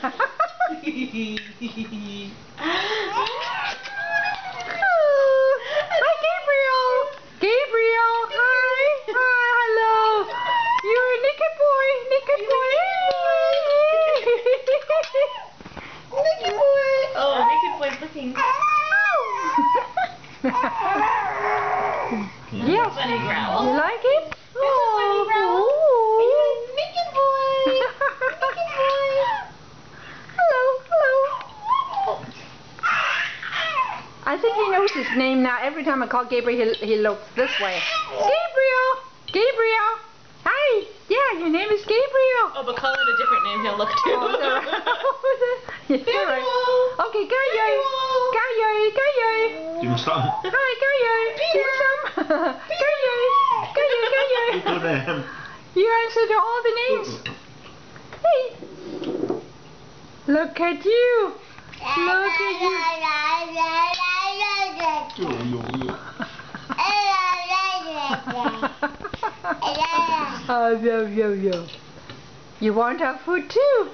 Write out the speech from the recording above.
Hi, Gabriel. Gabriel, hi. Hi, hello. You're a naked boy. Naked boy. Naked boy. Oh, naked boy's looking. Yes. Funny growl. You like it? Funny growl. Naked boy. Naked boy. Hello, hello. I think he knows his name now. Every time I call Gabriel, he looks this way. Gabriel! Gabriel! Hi! Yeah, your name is Gabriel. Oh, but call it a different name, he'll look too. Yeah, right. Okay, Gabriel! Gabriel! Gabriel! Dim sum. Hi, Gabriel! Dim sum! Gabriel! Gabriel! You answered all the names. Hey! Look at you! Look at you! Oh, yo. You want our food too?